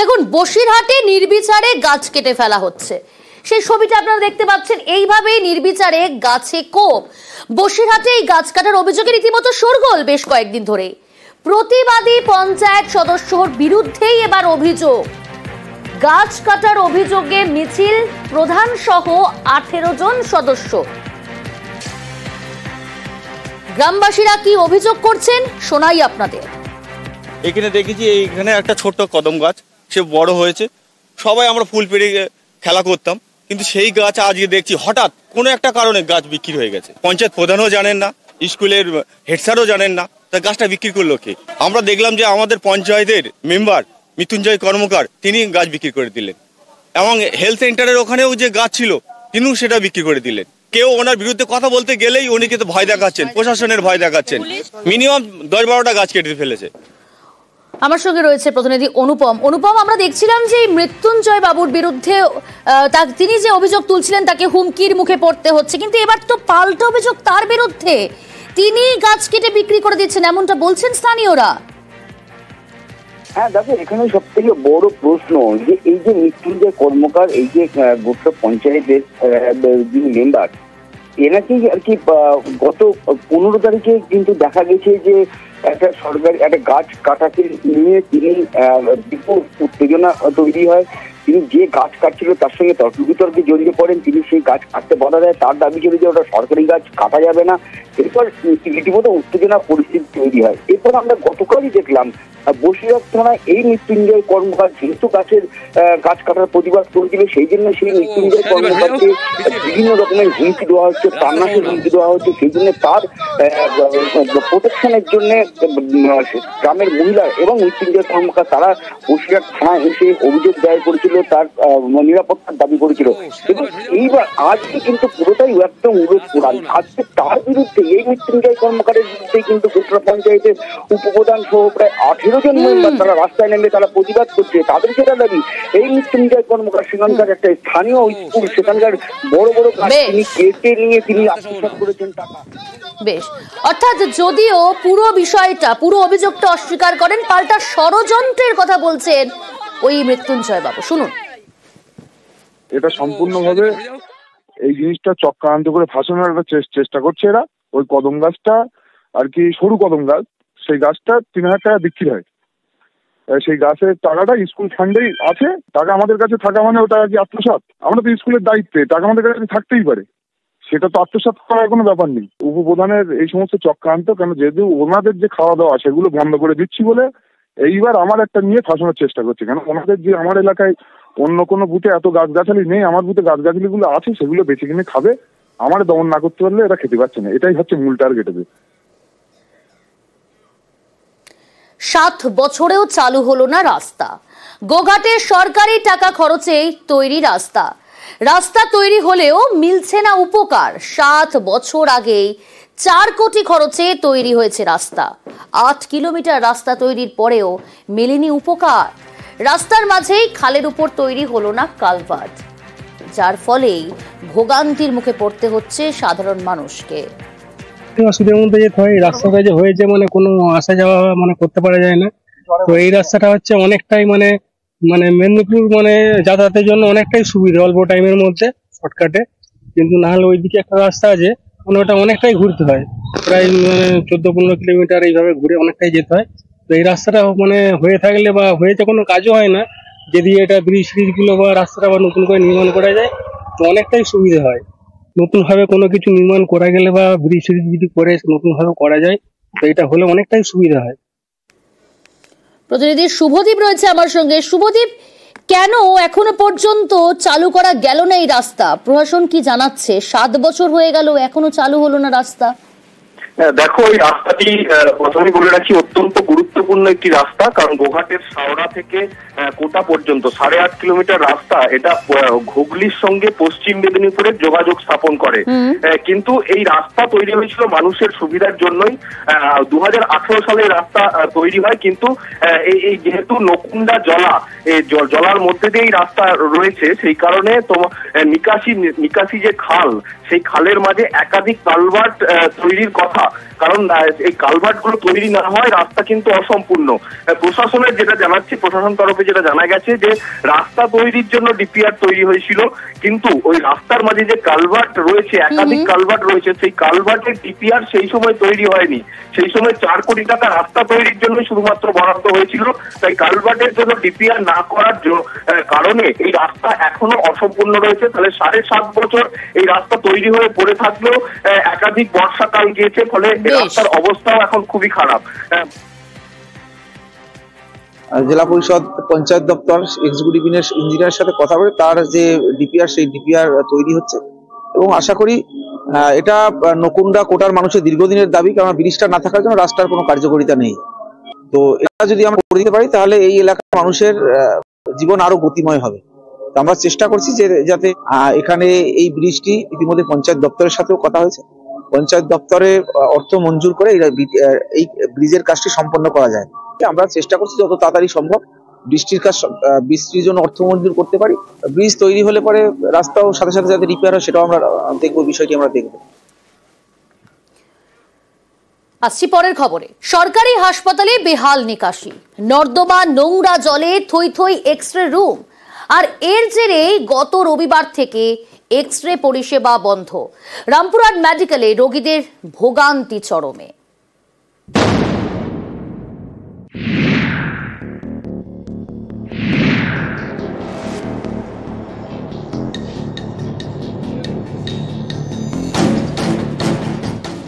দেখুন, বসিরহাটে নির্বিচারে গাছ কেটে ফেলা হচ্ছে, সেই ছবিটা আপনারা দেখতে পাচ্ছেন। এইভাবেই নির্বিচারে গাছে কোপ। বসিরহাটে এই গাছ কাটার অভিযোগে রীতিমতো শোরগোল বেশ কয়েকদিন ধরে। প্রতিবাদী পঞ্চায়েত সদস্যর বিরুদ্ধেই এবার অভিযোগ। গাছ কাটার অভিযোগে মিছিল, প্রধান সহ 18 জন সদস্য। গ্রামবাসীরা কি অভিযোগ করছেন শোনাই আপনাদের। এখানে দেখেছি এইখানে একটা ছোট্ট কদম গাছ, সে বড় হয়েছে, সবাই আমরা ফুল পেড়ে খেলা করতাম, কিন্তু সেই গাছ আজকে দেখছি হঠাৎ কোনো একটা কারণে গাছ বিক্রি হয়ে গেছে। পঞ্চায়েত প্রধানও জানেন না, স্কুলের হেড স্যারও জানেন না, তা গাছটা বিক্রি করলো কে? আমরা দেখলাম যে আমাদের পঞ্চায়েতের মেম্বার মৃত্যুঞ্জয় কর্মকার তিনি গাছ বিক্রি করে দিলেন, এবং হেলথ সেন্টারের ওখানেও যে গাছ ছিল তিনিও সেটা বিক্রি করে দিলেন। কেউ ওনার বিরুদ্ধে কথা বলতে গেলেই উনি কিন্তু ভয় দেখাচ্ছেন, প্রশাসনের ভয় দেখাচ্ছেন। মিনিমাম 10-12টা গাছ কেটে ফেলেছে। আমার সঙ্গে রয়েছে প্রতিনিধি অনুপম। অনুপম, আমরা দেখছিলাম যে মৃত্যুঞ্জয় বাবুর বিরুদ্ধে তিনি যে অভিযোগ তুলছিলেন তাকে হুমকির মুখে পড়তে হচ্ছে, কিন্তু এবার তো পাল্টা অভিযোগ তার বিরুদ্ধে, তিনি গাছ কেটে বিক্রি করে দিচ্ছেন এমনটা বলছেন স্থানীয়রা। হ্যাঁ দেখো, এখানে সব থেকে বড় প্রশ্ন যে এই যে মৃত্যুঞ্জয় কর্মকার, এই যে গোটা পঞ্চায়েতের যিনি মেম্বার, এনাকে আর কি গত 15 তারিখে কিন্তু দেখা গেছে যে একটা সরকারি একটা গাছ কাটাকে নিয়ে তিনি বিপুল উত্তেজনা তৈরি হয়। তিনি যে গাছ কাটছিল তার সঙ্গে তর্ক বিতর্কে জড়িয়ে পড়েন, তিনি সেই গাছ কাটতে বাধা দেয়। তার দাবি ছিল যে ওটা সরকারি গাছ, কাটা যাবে না। এরপর রীতিমতো উত্তেজনা পরিস্থিতি তৈরি হয়। এরপর আমরা গতকালই দেখলাম বসিরহাট থানায় এই মৃত্যুঞ্জয় কর্মকার যেহেতু গাছ কাটার প্রতিবাদ করেছিল, সেই জন্য সেই মৃত্যুঞ্জয় কর্মকারকে বিভিন্ন রকমের হুমকি দেওয়া হচ্ছে, প্রাণনাশের হুমকি দেওয়া হচ্ছে। সেই জন্য তার প্রোটেকশনের জন্য গ্রামের মহিলা এবং মৃত্যুঞ্জয় কর্মকার তারা বসিরহাট থানায় এসে অভিযোগ দায়ের করেছিল, তার নিরাপত্তার দাবি করেছিল। কিন্তু এইবার আজকে কিন্তু পুরোটাই একদম উলট পুরাণ। আজকে তার বিরুদ্ধে, এই মৃত্যুঞ্জয় কর্মকারের বিরুদ্ধে কিন্তু গোটা পঞ্চায়েতের উপপ্রধান সহ প্রায় 18 জন মেম্বার তারা রাস্তায় নেমে তারা প্রতিবাদ করছে। তাদের যেটা দাবি, এই মৃত্যুঞ্জয় কর্মকার সেখানকার একটা স্থানীয় স্কুল, সেখানকার বড় বড় গাছ তিনি কেটে নিয়ে তিনি আত্মসাৎ করেছেন টাকা। বেশ, অর্থাৎ যদিও পুরো বিষয়টা, পুরো অভিযোগটা অস্বীকার করেন, পাল্টা ষড়যন্ত্রের কথা বলছেন ওই মৃত্যুঞ্জয় বাবু। শুনুন। এটা সম্পূর্ণভাবে এই জিনিসটা চক্রান্ত করে ফাঁসানোর একটা চেষ্টা করছে এরা। ওই কদম গাছটা আর কি সরু কদম গাছ, সেই গাছটা 3000 টাকা বিক্রি হয়। সেই গাছের টাকাটা স্কুল ফান্ডেই আছে। টাকা আমাদের কাছে থাকা মানে ওটা আর কি আত্মসাৎ। আমরা তো স্কুলের দায়িত্বে, টাকা আমাদের কাছে থাকতেই পারে, সেটা তো আত্মসাৎ করার কোনো ব্যাপার নেই। উপপ্রধানের এই সমস্ত চক্রান্ত, কেন যেহেতু ওনাদের যে খাওয়া দাওয়া সেগুলো বন্ধ করে দিচ্ছি বলে এইবার আমার একটা নিয়ে ফাঁসানোর চেষ্টা করছে। কেন ওনাদের যে আমার এলাকায় অন্য কোনো বুথে এত গাছগাছালি নেই, আমার বুথে গাছগাছালিগুলো আছে, সেগুলো বেছে কিনে খাবে। আমার দমন না করতে পারলে এরা খেতে পারছে না, এটাই হচ্ছে মূল টার্গেট। 7 বছরেও চালু হলো না রাস্তা। গোঘাটে সরকারি টাকা খরচেই তৈরি রাস্তা। রাস্তা তৈরি হলেও মিলছে না উপকার। 7 বছর আগেই 4 কোটি খরচে তৈরি হয়েছে রাস্তা। 8 কিলোমিটার রাস্তা তৈরির পরেও মেলেনি উপকার। রাস্তার মাঝেই খালের উপর তৈরি হলো না কালভার্ট, যার ফলেই ভোগান্তির মুখে পড়তে হচ্ছে সাধারণ মানুষকে। অসুবিধার মধ্যে যেতে হয়। রাস্তাটা যে হয়েছে মানে কোনো আসা যাওয়া মানে করতে পারা যায় না। তো এই রাস্তাটা হচ্ছে অনেকটাই মানে মেদিনীপুর মানে যাতায়াতের জন্য অনেকটাই সুবিধা, অল্প টাইমের মধ্যে শর্টকাটে। কিন্তু না হলে ওইদিকে একটা রাস্তা আছে, মানে ওটা অনেকটাই ঘুরতে হয়, প্রায় 14-15 কিলোমিটার এইভাবে ঘুরে অনেকটাই যেতে হয়। তো এই রাস্তাটা মানে হয়ে থাকলে বা হয়েছে কোনো কাজও হয় না, যদি এটা ব্রিজ-গুলো বা রাস্তাটা আবার নতুন করে নির্মাণ করা যায় তো অনেকটাই সুবিধা হয়। নতুন ভাবে কোনো কিছু নির্মাণ করা গেলে বা ব্রিজ যদি করে নতুন ভাবে করা যায় তো এটা হলে অনেকটাই সুবিধা হয়। প্রতিনিধি শুভদীপ রয়েছে আমার সঙ্গে। শুভদীপ, কেন এখনো পর্যন্ত চালু করা গেল না এই রাস্তা? প্রশাসন কি জানাচ্ছে? 7 বছর হয়ে গেল, এখনো চালু হলো না রাস্তা। দেখো, এই রাস্তাটি প্রথমে বলে রাখি অত্যন্ত গুরুত্বপূর্ণ একটি রাস্তা, কারণ গোঘাটের সাওড়া থেকে কোটা পর্যন্ত 8.5 কিলোমিটার রাস্তা। এটা হুগলির সঙ্গে পশ্চিম মেদিনীপুরের যোগাযোগ স্থাপন করে। কিন্তু এই রাস্তা তৈরি হয়েছিল মানুষের সুবিধার জন্যই। 2018 সালে রাস্তা তৈরি হয়, কিন্তু এই যেহেতু নকুন্ডা জলা, এই জলার মধ্যে দিয়ে এই রাস্তা রয়েছে, সেই কারণে নিকাশি যে খাল, সেই খালের মাঝে একাধিক কালভার্ট তৈরির কথা কথা, কারণ এই কালভার্ট গুলো তৈরি না হয় রাস্তা কিন্তু অসম্পূর্ণ। প্রশাসনের যেটা জানাচ্ছি, প্রশাসন তরফে যেটা জানা গেছে যে রাস্তা তৈরির জন্য ডিপিআর তৈরি হয়েছিল, কিন্তু ওই রাস্তার মাঝে যে কালভার্ট রয়েছে, একাধিক কালভার্ট রয়েছে, সেই কালভার্টের ডিপিআর সেই সময় তৈরি হয়নি। সেই সময় 4 কোটি টাকা রাস্তা তৈরির জন্য শুধুমাত্র বরাদ্দ হয়েছিল। তাই কালভার্টের জন্য ডিপিআর না করার কারণে এই রাস্তা এখনো অসম্পূর্ণ রয়েছে। তাহলে 7.5 বছর এই রাস্তা তৈরি হয়ে পড়ে থাকলেও একাধিক বর্ষাকাল গিয়েছে, ফলে এই রাস্তার অবস্থাও এখন খুবই খারাপ। জেলা পরিষদ, পঞ্চায়েত দপ্তর, এক্সিকিউটিভ ইঞ্জিনিয়ারের সাথে কথা বলে তার যে ডিপিআর, সেই ডিপিআর তৈরি হচ্ছে এবং আশা করি এটা নকুন্ডা কোটার মানুষের দীর্ঘদিনের দাবি, কারণ ব্রিজটা না থাকার জন্য রাস্তার কোনো কার্যকারিতা নেই। তো এটা যদি আমরা করে দিতে পারি তাহলে এই এলাকার মানুষের জীবন আরো গতিময় হবে। তো আমরা চেষ্টা করছি যে যাতে এখানে এই ব্রিজটি, ইতিমধ্যে পঞ্চায়েত দপ্তরের সাথেও কথা হয়েছে, পঞ্চায়েত দপ্তরে অর্থ মঞ্জুর করে এই ব্রিজের কাজটি সম্পন্ন করা যায়। আমরা চেষ্টা করছি যত তাড়াতাড়ি সম্ভব বৃষ্টির জন্য অর্থ মঞ্জুর করতে পারি। ব্রিজ তৈরি হলে পরে রাস্তাও সাথে সাথে যাতে রিপেয়ার হয় সেটাও আমরা দেখবো, বিষয়টি আমরা দেখবো। আসছি পরের খবরে। সরকারি হাসপাতালে বেহাল নিকাশি, নর্দমা নোংরা জলে থই থই এক্স-রে রুম। আর এর জেরে গত রবিবার থেকে এক্স-রে পরিষেবা বন্ধ। রামপুরহাট মেডিকেলে রোগীদের ভোগান্তি চরমে।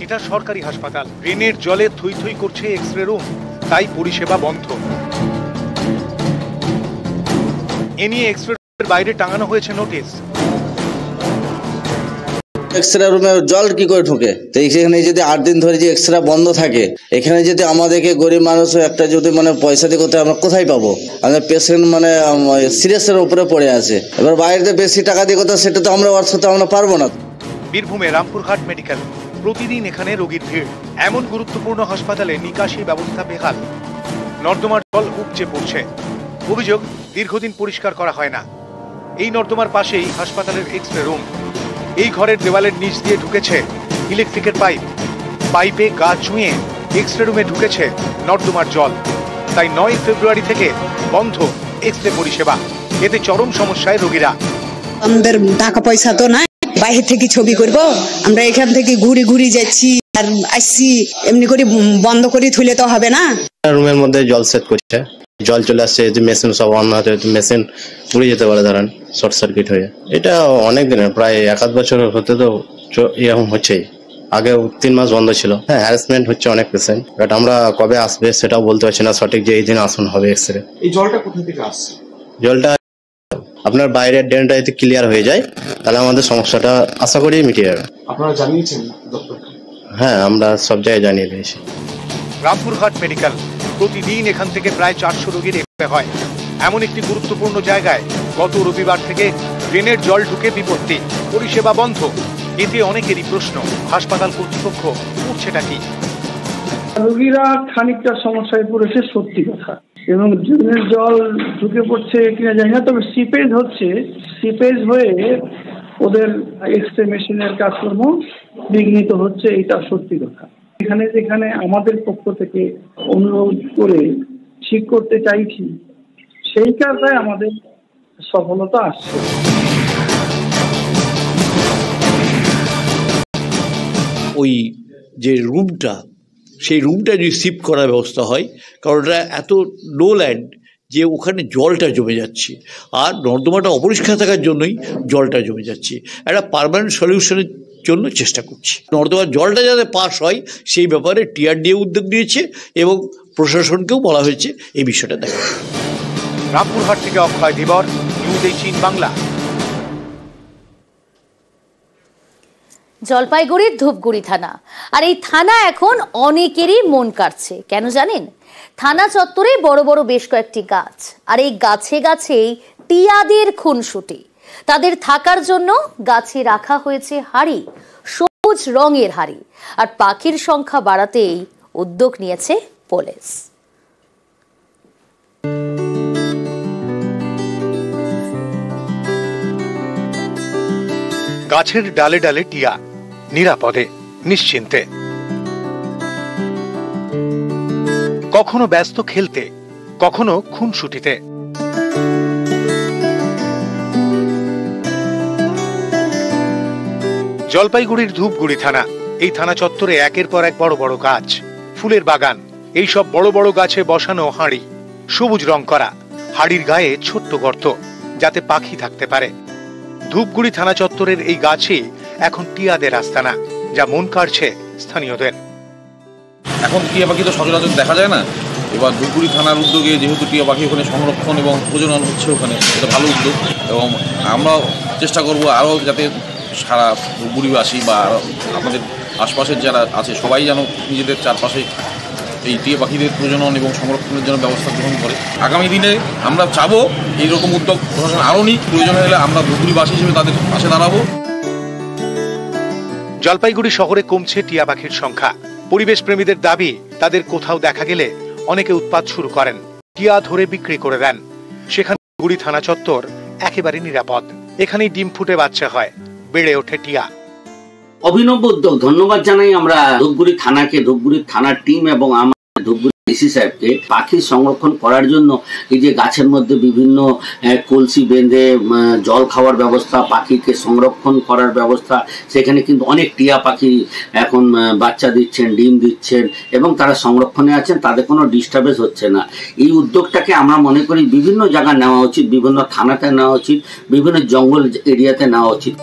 এটা সরকারি হাসপাতাল, ড্রেনের জলে থই থই করছে এক্স-রে রুম, তাই পরিষেবা বন্ধ। এ নিয়ে এক্স-রে রুমের বাইরে টাঙানো হয়েছে নোটিশ। এক্সরে রুমে জল কি করে ঢোকে? তো এখানে যদি 8 দিন ধরে যে এক্সরে বন্ধ থাকে, এখানে যদি আমাদেরকে গরিব মানুষ একটা যদি পয়সা দিয়ে করতে, আমরা কোথায় পাবো? আমাদের পেশেন্ট সিরিয়াসের উপরে পড়ে আছে। এবার বাইরে বেশি টাকা দিয়ে করতে, সেটা তো আমরা অর্থ তো আমরা পারবো না। বীরভূমে রামপুরহাট মেডিকেল, প্রতিদিন এখানে রোগীর ভিড়। এমন গুরুত্বপূর্ণ হাসপাতালে নিকাশি ব্যবস্থা বেহাল, নর্দমার জল উপচে পড়ছে। অভিযোগ, দীর্ঘদিন পরিষ্কার করা হয় না। এই নর্দমার পাশেই হাসপাতালের এক্স-রে রুম। এই ঘরের দেওয়ালের নিচ দিয়ে ঢুকেছে ইলেকট্রিকের পাইপ, পাইপে গা ছুঁয়ে এক্স-রে রুমে ঢুকেছে নর্দমার জল। তাই 9 ফেব্রুয়ারি থেকে বন্ধ এক্স-রে পরিষেবা। এতে চরম সমস্যায় রোগীরা। আমাদের টাকা পয়সা তো নাই, বাইরে থেকে ছবি করব, আমরা এখান থেকে ঘুরে ঘুরে যাচ্ছি আর আসছি, এমনি করে বন্ধ করে থুলে তো হবে না। রুমের মধ্যে জল সেট করছে, জল চলে আসছে, যে মেশিন সব অন হতে মেশিন পুড়ে যেতে পারে, ধরেন শর্ট সার্কিট হয়ে। এটা অনেক দিনের, প্রায় 1-8 বছর হতে তো এরকম হচ্ছেই। আগে 3 মাস বন্ধ ছিল। হ্যাঁ, হ্যারাসমেন্ট হচ্ছে অনেক পেশেন্ট, বাট আমরা কবে আসবে সেটাও বলতে পারছি না সঠিক, যে এই দিন আসুন হবে এক্সরে। এই জলটা কোথা থেকে আসছে? জলটা আপনার বাইরের ড্রেনটা যদি ক্লিয়ার হয়ে যায় তাহলে আমাদের সমস্যাটা আশা করি মিটে যাবে। আপনারা জানিয়েছেন ডক্টরকে? হ্যাঁ, আমরা সব জায়গায় জানিয়ে দিয়েছি। রামপুরহাট মেডিকেল, প্রতিদিন এখান থেকে প্রায় 400 রোগীর এক্স-রে হয়। এমন একটি গুরুত্বপূর্ণ জায়গায় গত রবিবার থেকে ড্রেনের জল ঢুকে বিপত্তি, পরিষেবা বন্ধ। এতে অনেকেরই প্রশ্ন, হাসপাতাল কর্তৃপক্ষ করছেটা কি? রোগীরা খানিকটা সমস্যায় পড়েছে, সত্যি কথা। এবং ড্রেনের জল ঢুকে পড়ছে কিনা জানি না, তবে সিপেজ হচ্ছে, সিপেজ হয়ে ওদের এক্স-রে মেশিনের কাজকর্ম বিঘ্নিত হচ্ছে, এটা সত্যি কথা। যেখানে আমাদের পক্ষ থেকে অনুরোধ করে ঠিক করতে চাইছি, সেই কাজটাই আমাদের সফলতা আসছে। ওই যে রুমটা, সেই রুমটা যদি শিফট করার ব্যবস্থা হয়, কারণ ওটা এত লো ল্যান্ড যে ওখানে জলটা জমে যাচ্ছে, আর নর্দমাটা অপরিষ্কার থাকার জন্যই জলটা জমে যাচ্ছে। একটা পার্মানেন্ট সলিউশনের জন্য চেষ্টা করছি। নর্দমার জলটা যাতে পাস হয় সেই ব্যাপারে টিআরডিএ উদ্যোগ নিয়েছে এবং প্রশাসনকেও বলা হয়েছে এই বিষয়টা দেখা। রামপুরহাট থেকে অক্ষয় ধীবর, নিউজ 18 বাংলা। জলপাইগুড়ির ধূপগুড়ি থানা, আর এই থানা এখন অনেকেরই মন কাটছে। কেন জানেন? থানা চত্বরে বড় বড় বেশ কয়েকটি গাছ, আর এই গাছে গাছেই টিয়াদের খুনসুটি। তাদের থাকার জন্য গাছে রাখা হয়েছে হাড়ি, সবুজ রঙের হাড়ি। আর পাখির সংখ্যা বাড়াতেই উদ্যোগ নিয়েছে পুলিশ। গাছের ডালে ডালে টিয়া, নিরাপদে নিশ্চিন্তে। কখনো ব্যস্ত খেলতে, কখনো খুনসুটিতে। জলপাইগুড়ির ধূপগুড়ি থানা, এই থানা চত্বরে একের পর এক বড় বড় গাছ, ফুলের বাগান, এই সব বড় বড় গাছে বসানো হাঁড়ি, সবুজ রং করা, হাঁড়ির গায়ে ছোট্ট গর্ত যাতে পাখি থাকতে পারে। ধূপগুড়ি থানা চত্বরের এই গাছে এখন টিয়াদের আস্তানা, যা মন কাড়ছে স্থানীয়দের। এখন টিয়া পাখি তো সচরাচর দেখা যায় না, এবার ধূপগুড়ি থানার উদ্যোগে যেহেতু টিয়া পাখি ওখানে সংরক্ষণ এবং প্রজনন হচ্ছে ওখানে, এটা ভালো উদ্যোগ এবং আমরা চেষ্টা করব আরও যাতে সারা ধূপগুড়িবাসী বা আমাদের আশপাশের যারা আছে সবাই যেন নিজেদের চারপাশে এই টিয়া পাখিদের প্রজনন এবং সংরক্ষণের জন্য ব্যবস্থা গ্রহণ করে। আগামী দিনে আমরা চাবো এইরকম উদ্যোগ প্রশাসন আরও নিক, প্রয়োজন হলে আমরা ধূপগুড়িবাসী হিসেবে তাদের পাশে দাঁড়াবো। জলপাইগুড়ি শহরে কমছে টিয়া পাখির সংখ্যা। পরিবেশ প্রেমীদের দাবি, তাদের কোথাও দেখা গেলে অনেকে উৎপাত শুরু করেন, টিয়া ধরে বিক্রি করে দেন। সেখানে ধূপগুড়ি থানা চত্বর একেবারে নিরাপদ, এখানেই ডিম ফুটে বাচ্চা হয়, বেড়ে ওঠে টিয়া। অভিনব উদ্যোগ, ধন্যবাদ জানাই আমরা ধূপগুড়ি থানাকে, ধূপগুড়ি থানার টিম এবং আমার ধূপগুড়ি ডিসি সাহেবকে। পাখি সংরক্ষণ করার জন্য এই যে গাছের মধ্যে বিভিন্ন কলসি বেঁধে জল খাওয়ার ব্যবস্থা, পাখিকে সংরক্ষণ করার ব্যবস্থা, সেখানে কিন্তু অনেক টিয়া পাখি এখন বাচ্চা দিচ্ছেন, ডিম দিচ্ছেন এবং তারা সংরক্ষণে আছেন, তাদের কোনো ডিস্টার্বেন্স হচ্ছে না। এই উদ্যোগটাকে আমরা মনে করি বিভিন্ন জায়গায় নেওয়া উচিত, বিভিন্ন থানাতে নেওয়া উচিত, বিভিন্ন জঙ্গল এরিয়াতে নেওয়া উচিত।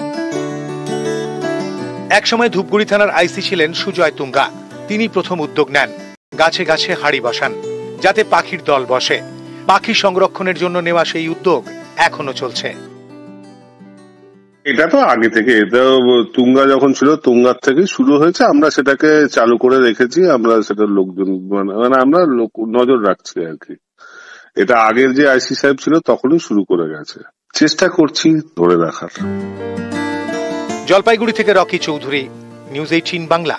একসময় ধূপগুড়ি থানার আইসি ছিলেন সুজয় তুঙ্গা, তিনি প্রথম উদ্যোগ নেন, গাছে গাছে হাঁড়ি বসান যাতে পাখির দল বসে। পাখি সংরক্ষণের জন্য নেওয়া সেই উদ্যোগ এখনো চলছে। এটা তো আগে থেকে, এটা তুঙ্গা যখন ছিল তুঙ্গার থেকে শুরু হয়েছে, আমরা সেটাকে চালু করে রেখেছি, আমরা সেটা লোকজন মানে আমরা নজর রাখছি আর কি। এটা আগের যে আইসি সাহেব ছিল তখনই শুরু করে গেছে, চেষ্টা করছি ধরে রাখার। জলপাইগুড়ি থেকে রকি চৌধুরী, নিউজ 18 বাংলা।